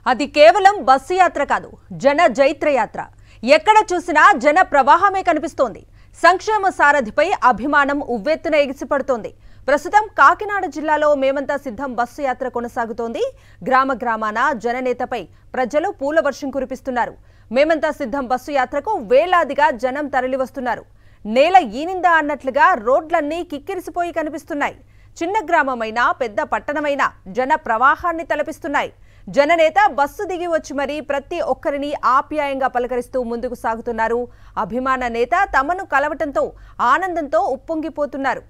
అది కేవలం బస్సు యాత్ర కాదు, జన జైత్ర యాత్ర. ఎక్కడ చూసినా జన ప్రవాహమే కనిపిస్తోంది. సంక్షేమ సారథిపై అభిమానం ఉవ్వెత్తున ఎగిసిపడుతోంది. ప్రస్తుతం కాకినాడ జిల్లాలో మేమంతా సిద్ధం బస్సు యాత్ర కొనసాగుతోంది. గ్రామ గ్రామాన జననేతపై ప్రజలు పూల వర్షం కురిపిస్తున్నారు. మేమంతా సిద్ధం బస్సు యాత్రకు వేలాదిగా జనం తరలివస్తున్నారు. నేల ఈనిందా అన్నట్లుగా రోడ్లన్నీ కిక్కిరిసిపోయి కనిపిస్తున్నాయి. చిన్న గ్రామమైనా పెద్ద పట్టణమైనా జన ప్రవాహాన్ని తలపిస్తున్నాయి. జననేత బస్సు దిగి వచ్చి మరీ ప్రతి ఒక్కరిని ఆప్యాయంగా పలకరిస్తూ ముందుకు సాగుతున్నారు. అభిమాన నేత తమను కలవటంతో ఆనందంతో ఉప్పొంగిపోతున్నారు.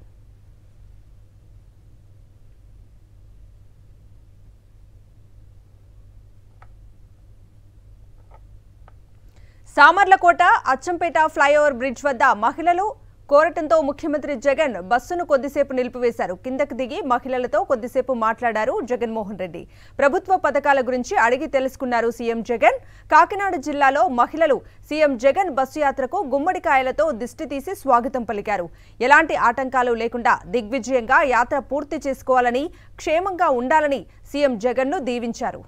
సామర్లకోట అచ్చంపేట ఫ్లైఓవర్ బ్రిడ్జ్ వద్ద మహిళలు కోరటంతో ముఖ్యమంత్రి జగన్ బస్సును కొద్దిసేపు నిలిపివేశారు. కిందకు దిగి మహిళలతో కొద్దిసేపు మాట్లాడారు జగన్మోహన్ రెడ్డి. ప్రభుత్వ పథకాల గురించి అడిగి తెలుసుకున్నారు సీఎం జగన్. కాకినాడ జిల్లాలో మహిళలు సీఎం జగన్ బస్సు యాత్రకు గుమ్మడికాయలతో దిష్టి తీసి స్వాగతం పలికారు. ఎలాంటి ఆటంకాలు లేకుండా దిగ్విజయంగా యాత్ర పూర్తి చేసుకోవాలని, క్షేమంగా ఉండాలని సీఎం జగన్ను దీవించారు.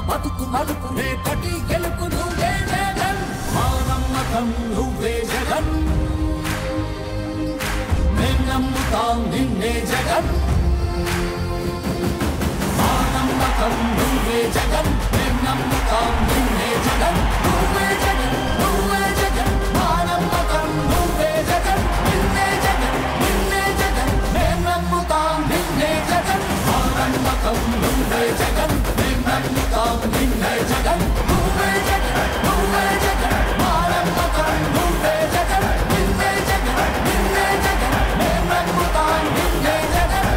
బతుకు మలుపు రేపటి గెలుపు నువ్వే జగన్, మా నమ్మకం నువ్వే జగన్, మేం నమ్ముతాం నిన్నే జగన్, మా నమ్మకం నువ్వే జగన్, మేం నమ్ముతాం నిన్నే జగన్, నువ్వే జగన్, నువ్వే జగన్, మా నమ్మకం నువ్వే జగన్, నిన్నే జగన్, నిన్నే జగన్, మేం నమ్ముతాం నిన్నే జగన్, మా నమ్మకం నువ్వే జగన్, నిన్నే జగన్, నువ్వే జగన్, నువ్వే జగన్, మా నమ్మకం నువ్వే జగన్, నిన్నే జగన్, నిన్నే జగన్, మేం నమ్ముతాం నిన్నే జగన్.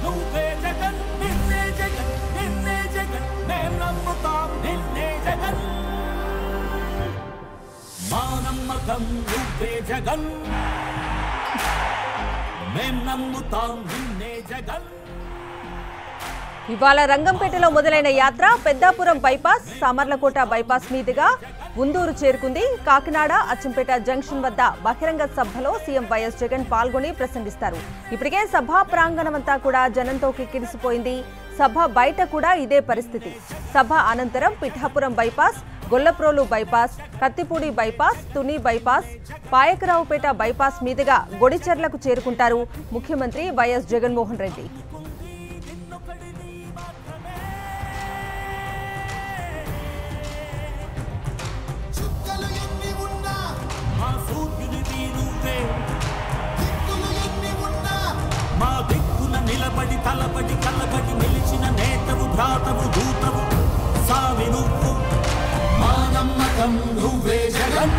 నువ్వే జగన్, నిన్నే జగన్, నిన్నే జగన్, మేం నమ్ముతాం నిన్నే జగన్, మా నమ్మకం నువ్వే జగన్, మేం నమ్ముతాం నిన్నే జగన్. ఇవాళ రంగంపేటలో మొదలైన యాత్ర పెద్దాపురం బైపాస్, సామర్లకోట బైపాస్ మీదుగా ఉందూరు చేరుకుంది. కాకినాడ అచ్చంపేట జంక్షన్ వద్ద బహిరంగ సభలో సీఎం వైఎస్ జగన్ పాల్గొని ప్రసంగిస్తారు. ఇప్పటికే సభా ప్రాంగణమంతా కూడా జనంతో కిక్కిరిసిపోయింది. సభ బయట కూడా ఇదే పరిస్థితి. సభ అనంతరం Pithapuram bypass, Gollaprolu bypass, Kathipudi bypass, Tuni bypass, Payakaraopeta bypass మీదుగా గొడిచెర్లకు చేరుకుంటారు ముఖ్యమంత్రి వైఎస్ జగన్మోహన్ రెడ్డి. మా దిక్కున నిలబడి తలబడి కలబడి నిలిచిన నేతవు, భ్రాతవు, దూతవు సామి నువ్వు, మా నమ్మకం నువ్వే జగన్,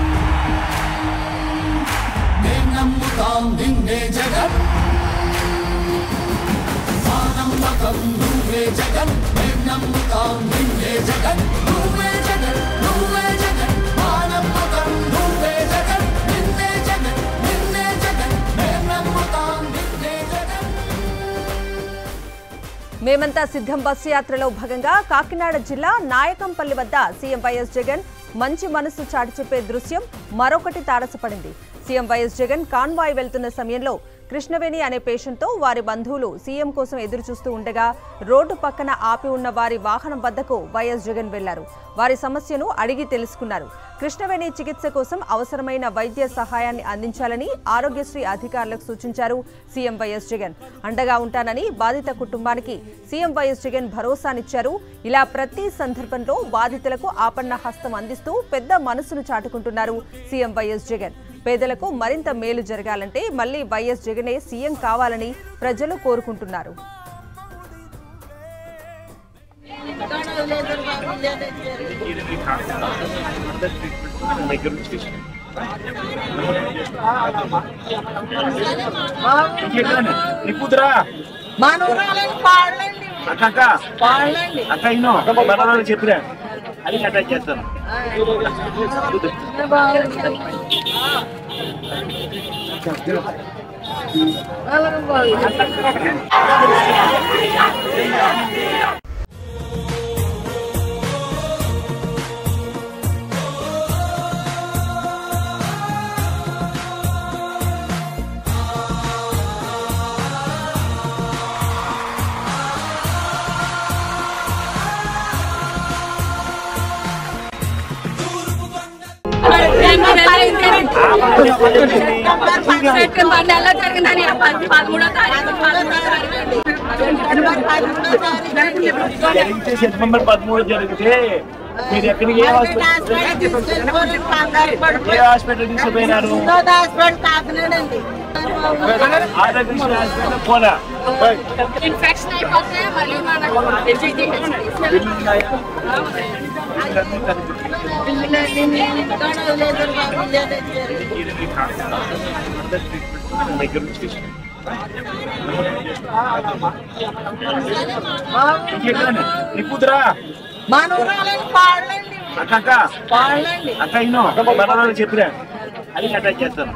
మేం నమ్ముతాం నిన్నే జగన్, మా నమ్మకం నువ్వే జగన్, మేం నమ్ముతాం నిన్నే జగన్, నువ్వే జగన్, నువ్వే జగన్, మా నమ్మకం నువ్వే జగన్, నిన్నే జగన్, నిన్నే జగన్, మేం నమ్ముతాం నిన్నే జగన్. మేమంతా సిద్ధం బస్సు యాత్రలో భాగంగా కాకినాడ జిల్లా నాయకంపల్లి వద్ద సీఎం వైఎస్ జగన్ మంచి మనసు చాటి చెప్పే దృశ్యం మరొకటి తారసపడింది. సీఎం వైఎస్ జగన్ కాన్వాయ్ వెళ్తున్న సమయంలో కృష్ణవేణి అనే పేషెంట్తో వారి బంధువులు సీఎం కోసం ఎదురు చూస్తూ ఉండగా రోడ్డు పక్కన ఆపి ఉన్న వారి వాహనం వద్దకు వైఎస్ జగన్ వెళ్లారు. వారి సమస్యను అడిగి తెలుసుకున్నారు. కృష్ణవేణి చికిత్స కోసం అవసరమైన వైద్య సహాయాన్ని అందించాలని ఆరోగ్యశ్రీ అధికారులకు సూచించారు సీఎం వైఎస్ జగన్. అండగా ఉంటానని బాధిత కుటుంబానికి సీఎం వైఎస్ జగన్ భరోసానిచ్చారు. ఇలా ప్రతి సందర్భంలో బాధితులకు ఆపన్న హస్తం అందిస్తూ పెద్ద మనసును చాటుకుంటున్నారు సీఎం వైఎస్ జగన్. పేదలకు మరింత మేలు జరగాలంటే మళ్లీ వైఎస్ జగనే సీఎం కావాలని ప్రజలు కోరుకుంటున్నారు. మనోరాలని పాడలేండి అక్క అక్క అక్క ఇన్నో మనవాళ్ళు చెప్పినా అది అటాక్ చేస్తాను. సెప్టెంబర్ 13 జరిగితే మీరు ఎక్కడికి ఏ హాస్పిటల్ తీసుకుపోయినారు? ఆరోగ్యశ్రీ హాస్పిటల్ పోనా? ఇన్ఫెక్షన్ అయిపోతే కూతురా అక్క అక్క అక్క ఇన్నో మనవాళ్ళు చెప్పినా అది అటాక్ చేస్తాను.